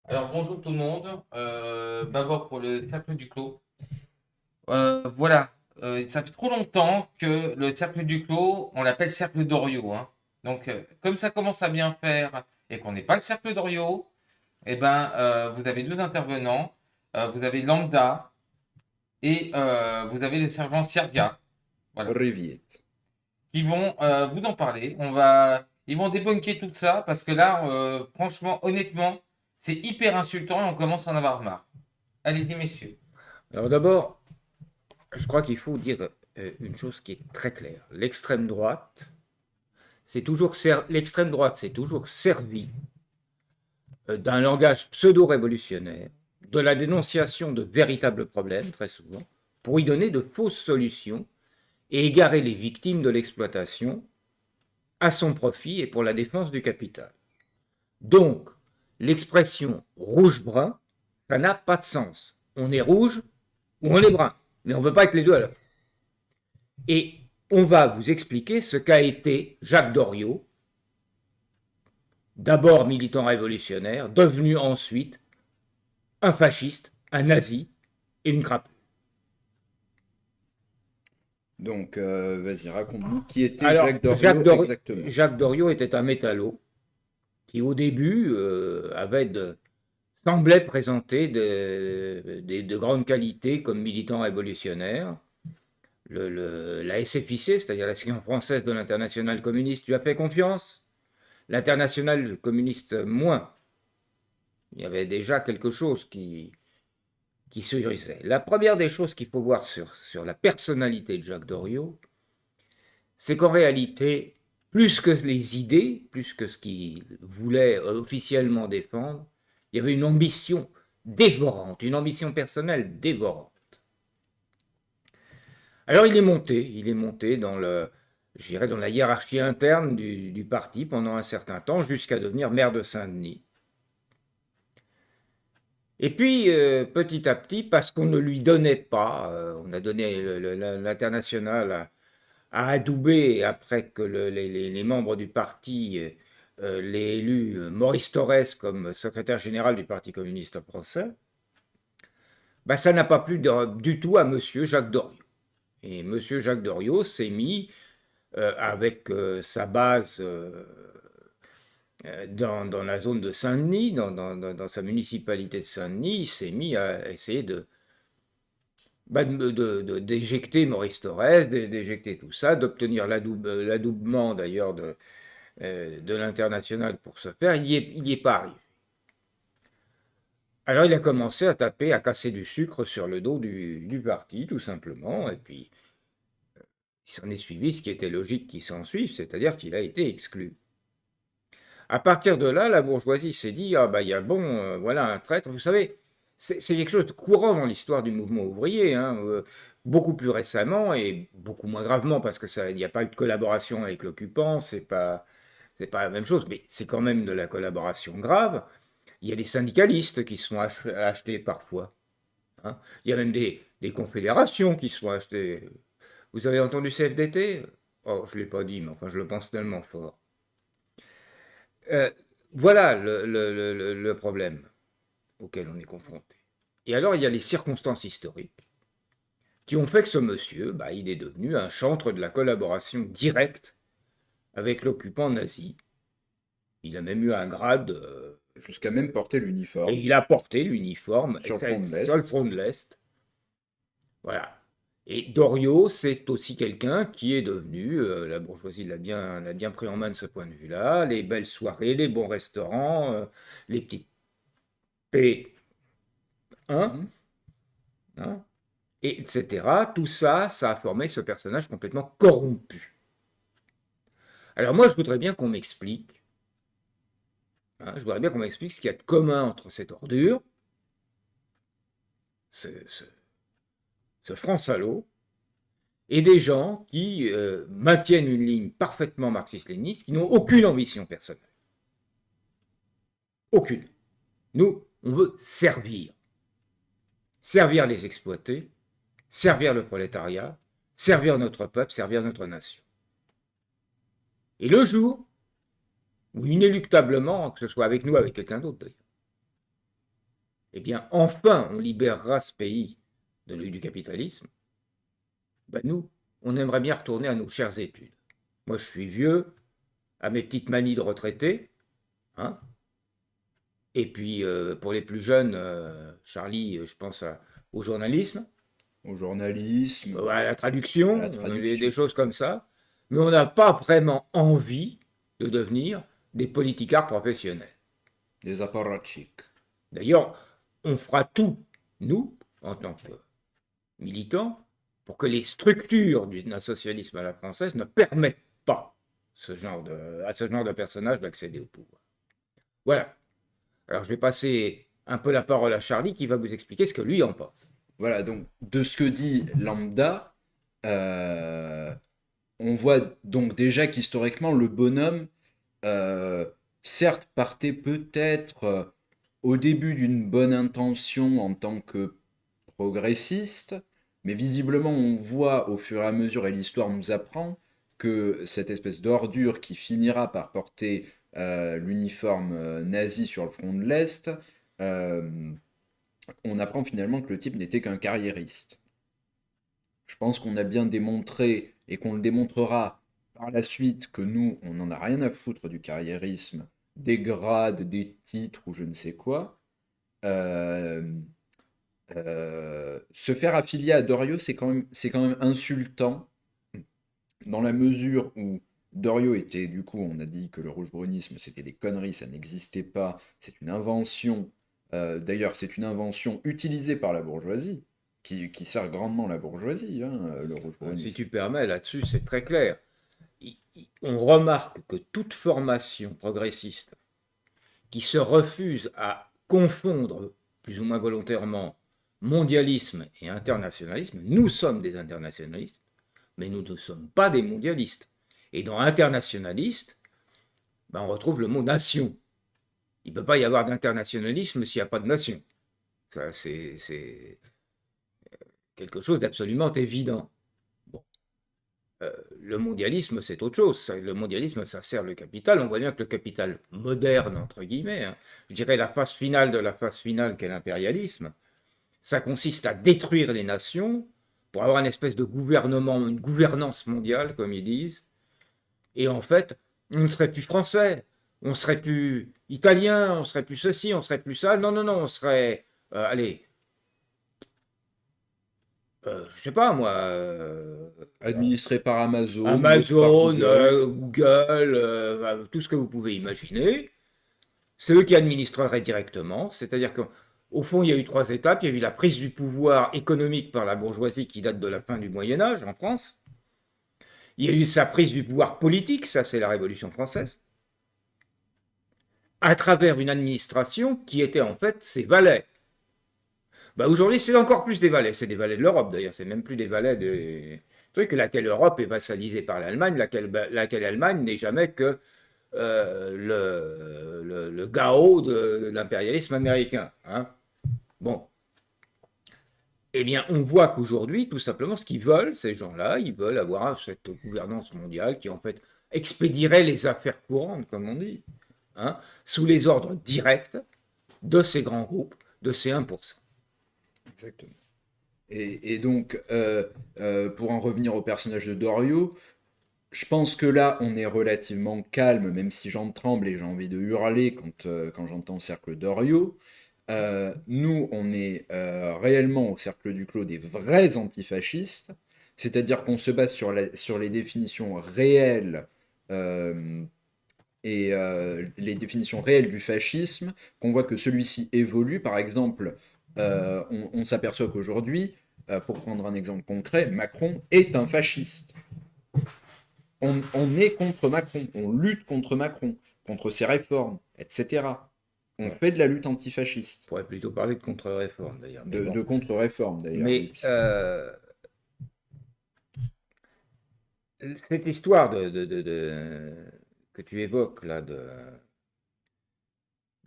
Alors bonjour tout le monde. D'abord pour le cercle du clos. Voilà. Ça fait trop longtemps que le cercle du clos, on l'appelle cercle d'Orio, hein. Donc comme ça commence à bien faire et qu'on n'est pas le cercle d'Orio, eh ben vous avez deux intervenants. Vous avez Lambda et vous avez le sergent Sierga. Voilà. Rivière. Qui vont vous en parler. Ils vont débunker tout ça parce que là, franchement, honnêtement, c'est hyper insultant et on commence à en avoir marre. Allez-y, messieurs. Alors d'abord, je crois qu'il faut dire une chose qui est très claire. L'extrême droite s'est toujours servi d'un langage pseudo-révolutionnaire, de la dénonciation de véritables problèmes, très souvent, pour y donner de fausses solutions et égarer les victimes de l'exploitation à son profit et pour la défense du capital. Donc, l'expression rouge-brun, ça n'a pas de sens. On est rouge ou on est brun, mais on ne peut pas être les deux à la fois. Et on va vous expliquer ce qu'a été Jacques Doriot, d'abord militant révolutionnaire, devenu ensuite un fasciste, un nazi et une crapule. Donc, vas-y, raconte-nous qui était Alors, Jacques Doriot exactement. Jacques Doriot était un métallo qui, au début, semblait présenter de grandes qualités comme militant révolutionnaire. La SFIC, c'est-à-dire la section française de l'internationale communiste, lui a fait confiance. L'internationale communiste, moins. Il y avait déjà quelque chose qui surgissait. La première des choses qu'il faut voir sur la personnalité de Jacques Doriot, c'est qu'en réalité, plus que les idées, plus que ce qu'il voulait officiellement défendre, il y avait une ambition dévorante, une ambition personnelle dévorante. Alors il est monté je dirais, dans la hiérarchie interne du parti pendant un certain temps, jusqu'à devenir maire de Saint-Denis. Et puis, petit à petit, parce qu'on ne lui donnait pas, on a donné l'international à Adoubé après que les membres du parti l'aient élu Maurice Thorez comme secrétaire général du Parti communiste français, bah, ça n'a pas plu du tout à monsieur Jacques Doriot. Et monsieur Jacques Doriot s'est mis avec sa base dans la zone de Saint-Denis, dans sa municipalité de Saint-Denis, il s'est mis à essayer d'éjecter Maurice Thorez, d'éjecter tout ça, d'obtenir l'adoubement d'ailleurs de l'international pour ce faire. Il n'y est pas arrivé. Alors il a commencé à taper, à casser du sucre sur le dos du parti, tout simplement, et puis il s'en est suivi ce qui était logique qu'il s'en suive, c'est-à-dire qu'il a été exclu. À partir de là, la bourgeoisie s'est dit, ah bah il y a bon, voilà un traître. Vous savez, c'est quelque chose de courant dans l'histoire du mouvement ouvrier, hein, beaucoup plus récemment et beaucoup moins gravement parce que il n'y a pas eu de collaboration avec l'occupant, c'est pas la même chose, mais c'est quand même de la collaboration grave. Il y a des syndicalistes qui se sont achetés parfois, hein. Il y a même des confédérations qui se sont achetées. Vous avez entendu CFDT? Oh, je ne l'ai pas dit, mais enfin je le pense tellement fort. Euh, voilà le problème auquel on est confronté. Et alors, il y a les circonstances historiques qui ont fait que ce monsieur, bah, il est devenu un chantre de la collaboration directe avec l'occupant nazi. Il a même eu un grade, Jusqu'à même porter et l'uniforme il a porté l'uniforme sur le front de sur le l'Est. front de l'Est. Voilà. Et Doriot, c'est aussi quelqu'un qui est devenu, la bourgeoisie l'a bien pris en main de ce point de vue-là, les belles soirées, les bons restaurants, les petites P1, Mhm. hein, et etc. Tout ça, ça a formé ce personnage complètement corrompu. Alors moi, je voudrais bien qu'on m'explique, hein, je voudrais bien qu'on m'explique ce qu'il y a de commun entre cette ordure, ce, ce, ce franc salaud, et des gens qui maintiennent une ligne parfaitement marxiste-léniniste, qui n'ont aucune ambition personnelle. Aucune. Nous, on veut servir. Servir les exploités, servir le prolétariat, servir notre peuple, servir notre nation. Et le jour où inéluctablement, que ce soit avec nous ou avec quelqu'un d'autre d'ailleurs, eh bien, enfin, on libérera ce pays du capitalisme, ben nous, on aimerait bien retourner à nos chères études. Moi, je suis vieux, à mes petites manies de retraité, hein. Et puis, pour les plus jeunes, Charlie, je pense au journalisme, Au journalisme, à la à la traduction, des traduction, choses comme ça. Mais on n'a pas vraiment envie de devenir des politicards professionnels. des apparatchiks. D'ailleurs, on fera tout, nous, en tant que militants, pour que les structures du socialisme à la française ne permettent pas à ce genre de personnage d'accéder au pouvoir. Voilà. Alors je vais passer un peu la parole à Charlie qui va vous expliquer ce que lui en pense. Voilà, donc de ce que dit Lambda, euh, on voit donc déjà qu'historiquement, le bonhomme, euh, certes, partait peut-être au début d'une bonne intention en tant que progressiste, mais visiblement, on voit au fur et à mesure, et l'histoire nous apprend, que cette espèce d'ordure qui finira par porter l'uniforme nazi sur le front de l'Est, euh, on apprend finalement que le type n'était qu'un carriériste. Je pense qu'on a bien démontré et qu'on le démontrera par la suite que nous, on n'en a rien à foutre du carriérisme, des grades, des titres ou je ne sais quoi. Euh, Se faire affilier à Dorio, c'est quand même insultant, dans la mesure où Dorio était, du coup, on a dit que le rouge-brunisme, c'était des conneries, ça n'existait pas, c'est une invention. D'ailleurs, c'est une invention utilisée par la bourgeoisie, qui sert grandement la bourgeoisie, hein, le Si rouge-brunisme. tu permets, là-dessus, c'est très clair. On remarque que toute formation progressiste qui se refuse à confondre, plus ou moins volontairement, mondialisme et internationalisme, nous sommes des internationalistes, mais nous ne sommes pas des mondialistes. Et dans internationaliste, ben, on retrouve le mot nation. Il ne peut pas y avoir d'internationalisme s'il n'y a pas de nation. Ça, c'est quelque chose d'absolument évident. Bon. Le mondialisme, c'est autre chose. Le mondialisme, ça sert le capital. On voit bien que le capital moderne, entre guillemets, hein, je dirais la phase finale de la phase finale qu'est l'impérialisme, ça consiste à détruire les nations pour avoir une espèce de gouvernement, une gouvernance mondiale, comme ils disent. Et en fait, on ne serait plus français, on ne serait plus italien, on ne serait plus ceci, on ne serait plus ça. Non, non, non, on serait, allez, je sais pas moi, Administré par Amazon ou autre par Amazon, Google. Google, tout ce que vous pouvez imaginer. C'est eux qui administreraient directement. C'est-à-dire qu'au fond, il y a eu trois étapes. Il y a eu la prise du pouvoir économique par la bourgeoisie qui date de la fin du Moyen Âge en France. Il y a eu sa prise du pouvoir politique, ça c'est la Révolution française, à travers une administration qui était en fait ses valets. Bah aujourd'hui, c'est encore plus des valets. C'est des valets de l'Europe d'ailleurs. C'est même plus des valets des trucs. Laquelle Europe est vassalisée par l'Allemagne, laquelle Allemagne n'est jamais que le GAO de l'impérialisme américain. Hein. Bon, eh bien, on voit qu'aujourd'hui, tout simplement, ce qu'ils veulent, ces gens-là, ils veulent avoir cette gouvernance mondiale qui, en fait, expédierait les affaires courantes, comme on dit, hein, sous les ordres directs de ces grands groupes, de ces 1%. Exactement. Et donc, pour en revenir au personnage de Dorio, je pense que là, on est relativement calme, même si j'en tremble et j'ai envie de hurler quand j'entends Cercle d'Orio. Nous, on est réellement au Cercle du Clos des vrais antifascistes, c'est-à-dire qu'on se base sur les définitions réelles euh, les définitions réelles du fascisme, qu'on voit que celui-ci évolue. Par exemple, on s'aperçoit qu'aujourd'hui, pour prendre un exemple concret, Macron est un fasciste. On est contre Macron, on lutte contre Macron, contre ses réformes, etc. On Bon, fait de la lutte on antifasciste, pourrait plutôt parler de contre-réforme, d'ailleurs, mais bon. de contre-réforme d'ailleurs. Oui. Mais cette histoire que tu évoques, là, de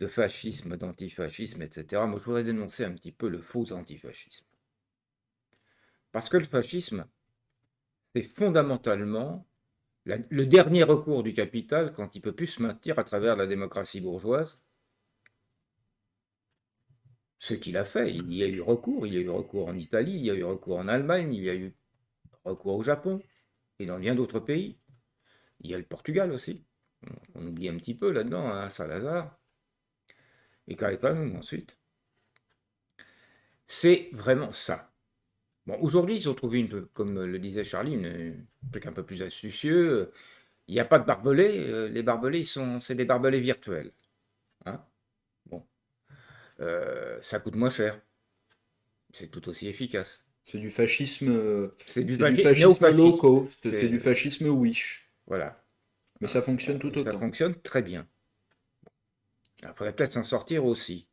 fascisme, d'antifascisme, etc., moi, je voudrais dénoncer un petit peu le faux antifascisme. Parce que le fascisme, c'est fondamentalement le dernier recours du capital quand il ne peut plus se maintenir à travers la démocratie bourgeoise. ce qu'il a fait. Il y a eu recours. Il y a eu recours en Italie, il y a eu recours en Allemagne, il y a eu recours au Japon et dans bien d'autres pays. Il y a le Portugal aussi. On oublie un petit peu là-dedans, hein, Salazar et Caetano ensuite. C'est vraiment ça. Bon, aujourd'hui, ils ont trouvé, comme le disait Charlie, un truc un peu plus astucieux. Il n'y a pas de barbelés. Les barbelés, c'est des barbelés virtuels. Hein. Bon. Ça coûte moins cher. C'est tout aussi efficace. C'est du fascisme, C'est du c'est du fascisme low néo-fascisme. cost, c'est du C'est, fascisme wish. voilà. Mais Hein. ça fonctionne tout Ça autant. fonctionne très bien. Il faudrait peut-être s'en sortir aussi.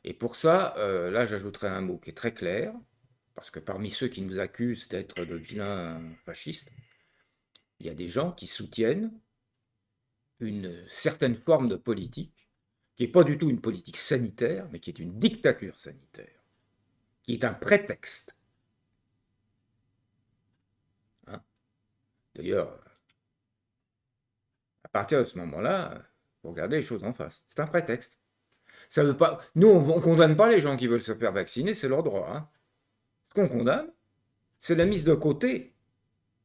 Et pour ça, là, j'ajouterai un mot qui est très clair, parce que parmi ceux qui nous accusent d'être de vilains fascistes, il y a des gens qui soutiennent une certaine forme de politique, qui n'est pas du tout une politique sanitaire, mais qui est une dictature sanitaire, qui est un prétexte. Hein. D'ailleurs, à partir de ce moment-là, il faut regarder les choses en face. C'est un prétexte. Ça veut pas. Nous, on ne condamne pas les gens qui veulent se faire vacciner, c'est leur droit. Hein. Ce qu'on condamne, c'est la mise de côté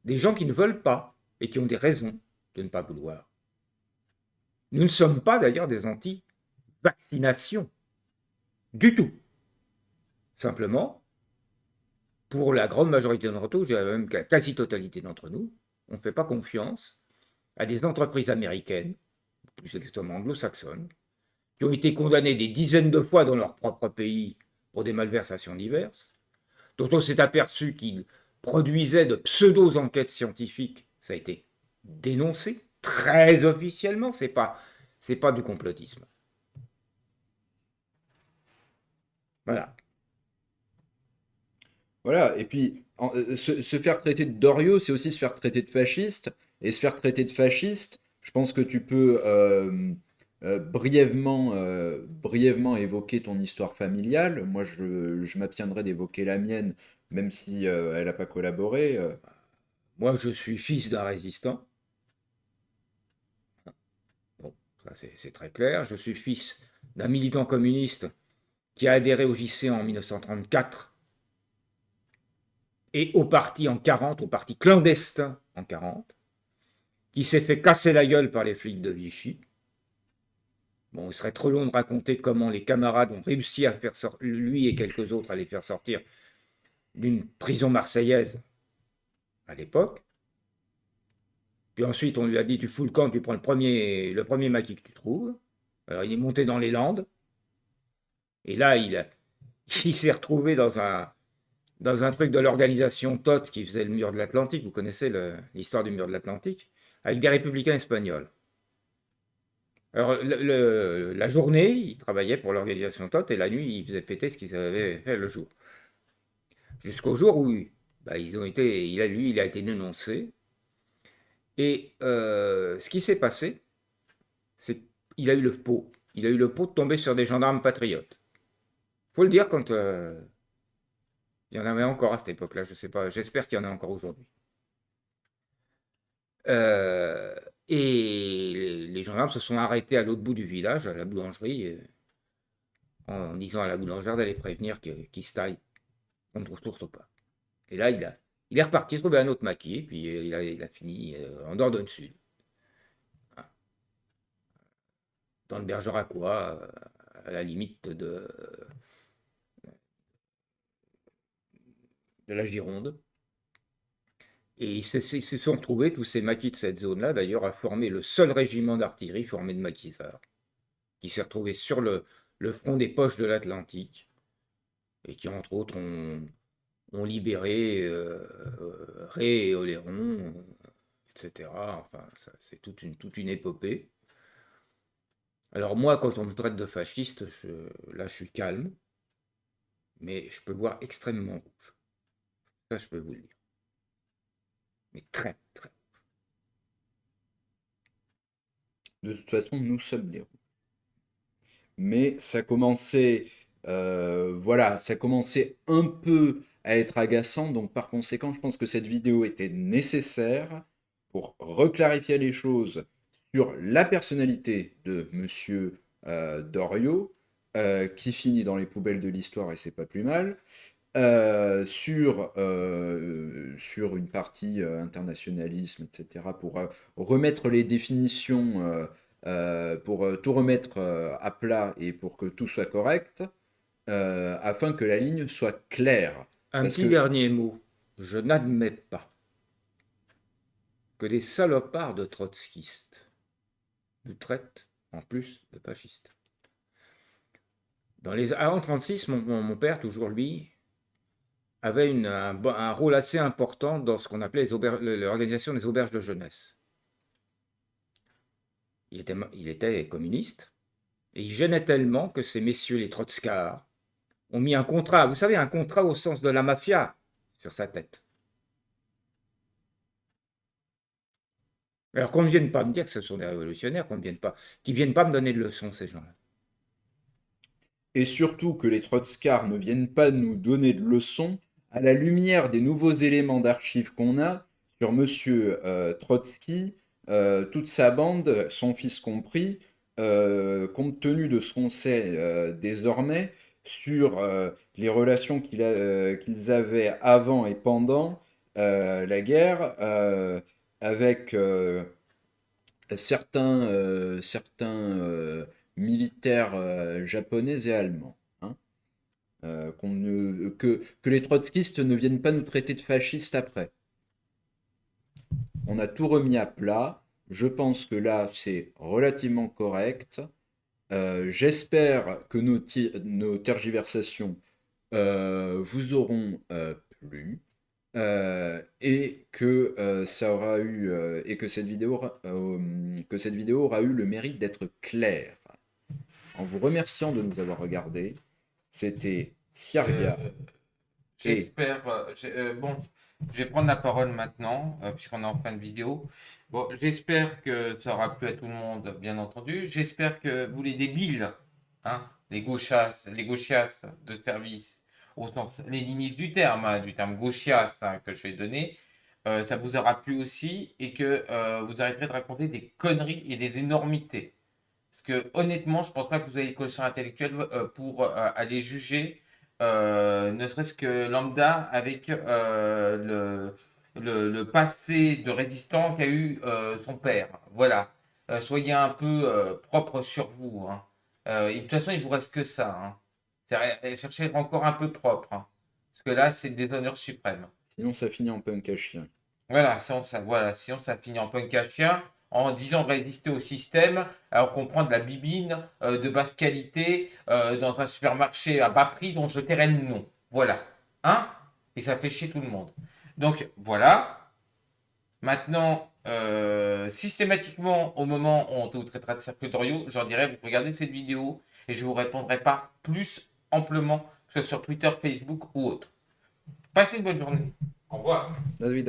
des gens qui ne veulent pas et qui ont des raisons de ne pas vouloir. Nous ne sommes pas d'ailleurs des anti-vaccinations. Du tout. Simplement, pour la grande majorité d'entre nous, je dirais même la quasi-totalité d'entre nous, on ne fait pas confiance à des entreprises américaines, plus exactement anglo-saxonnes, qui ont été condamnées des dizaines de fois dans leur propre pays pour des malversations diverses, dont on s'est aperçu qu'ils produisaient de pseudo-enquêtes scientifiques. Ça a été dénoncé très officiellement, c'est pas du complotisme. Voilà. Voilà, et puis se faire traiter de Dorio, c'est aussi se faire traiter de fasciste. Et se faire traiter de fasciste, je pense que tu peux brièvement évoquer ton histoire familiale. Moi, je m'abstiendrai d'évoquer la mienne, même si elle n'a pas collaboré. Moi, je suis fils d'un résistant. Bon, ça c'est très clair. Je suis fils d'un militant communiste qui a adhéré au JC en 1934 et au parti en 40, au parti clandestin en 40, qui s'est fait casser la gueule par les flics de Vichy. Bon, il serait trop long de raconter comment les camarades ont réussi à faire sortir, lui et quelques autres, à les faire sortir d'une prison marseillaise à l'époque. Puis ensuite, on lui a dit, tu fous le camp, tu prends le premier maquis que tu trouves. Alors, il est monté dans les Landes. Et là, il s'est retrouvé dans un truc de l'organisation TOT qui faisait le mur de l'Atlantique. Vous connaissez l'histoire du mur de l'Atlantique, avec des républicains espagnols. Alors, la journée, il travaillait pour l'organisation TOT et la nuit, il faisait péter ce qu'ils avaient fait le jour. Jusqu'au jour où bah, il a été dénoncé. Et ce qui s'est passé, c'est qu'il a eu le pot. Il a eu le pot de tomber sur des gendarmes patriotes. Faut le dire quand il y en avait encore à cette époque-là, je sais pas, j'espère qu'il y en a encore aujourd'hui. Euh, et les gendarmes se sont arrêtés à l'autre bout du village, à la boulangerie, en disant à la boulangère d'aller prévenir qu'il se taille, qu'on ne retrouve pas. Et là, il est reparti trouver un autre maquis, puis il a fini en Dordogne Sud, hein, dans le Bergeracois, à la limite de la Gironde. Et ils se sont retrouvés, tous ces maquis de cette zone-là, d'ailleurs, à former le seul régiment d'artillerie formé de maquisards, qui s'est retrouvé sur le front des poches de l'Atlantique, et qui, entre autres, ont libéré Ré et Oléron, etc. Enfin, c'est toute une épopée. Alors moi, quand on me traite de fasciste, là, je suis calme, mais je peux voir extrêmement rouge. Ça, je peux vous le dire. Mais très, très. De toute façon, nous sommes des roues. Mais ça commençait, voilà, ça commençait un peu à être agaçant. Donc par conséquent, je pense que cette vidéo était nécessaire pour reclarifier les choses sur la personnalité de Monsieur Dorio, qui finit dans les poubelles de l'histoire et c'est pas plus mal. Sur une partie internationalisme, etc., pour remettre les définitions, pour tout remettre à plat et pour que tout soit correct, afin que la ligne soit claire. Un Parce petit que, dernier mot. Je n'admets pas que des salopards de trotskistes nous traitent en plus de fascistes. Avant 1936, mon père, toujours lui, avait un rôle assez important dans ce qu'on appelait l'organisation des auberges de jeunesse. Il était communiste, et il gênait tellement que ces messieurs, les trotskars, ont mis un contrat, vous savez, un contrat au sens de la mafia, sur sa tête. Alors qu'on ne vienne pas me dire que ce sont des révolutionnaires, qu'ils viennent pas me donner de leçons, ces gens-là. et surtout que les trotskars ne viennent pas nous donner de leçons à la lumière des nouveaux éléments d'archives qu'on a sur Monsieur Trotsky, toute sa bande, son fils compris, compte tenu de ce qu'on sait désormais sur les relations qu'ils avaient avant et pendant la guerre avec certains militaires japonais et allemands. Hein. Que les trotskistes ne viennent pas nous traiter de fascistes après. On a tout remis à plat. Je pense que là, c'est relativement correct. J'espère que nos tergiversations vous auront plu. Et que ça aura eu et que cette vidéo aura eu le mérite d'être claire. En vous remerciant de nous avoir regardés, c'était Euh, Siarga et J'espère. Bon, je vais prendre la parole maintenant, puisqu'on est en fin de vidéo. Bon, j'espère que ça aura plu à tout le monde, bien entendu. J'espère que vous, les débiles, hein, les gauchias de service, au sens léniniste du terme, hein, du terme gauchias hein, que je vais donner, ça vous aura plu aussi et que vous arrêterez de raconter des conneries et des énormités. Parce que honnêtement, je pense pas que vous ayez le quotient intellectuel pour aller juger, ne serait-ce que lambda avec le passé de résistant qu'a eu son père. Voilà. Soyez un peu propre sur vous. Hein. Et de toute façon, il vous reste que ça. Hein. Cherchez encore un peu propre. Hein. Parce que là, c'est le déshonneur suprême. sinon ça finit en punk à chien. Sinon ça finit en punk à chien, en disant résister au système, alors qu'on prend de la bibine de basse qualité dans un supermarché à bas prix dont je tairai le nom. Voilà. Hein? Et ça fait chier tout le monde. Donc voilà. Maintenant, systématiquement, au moment où on te traitera de cercle d'Orio, j'en dirais, vous regardez cette vidéo et je ne vous répondrai pas plus amplement, que ce soit sur Twitter, Facebook ou autre. Passez une bonne journée. Au revoir. Navidad.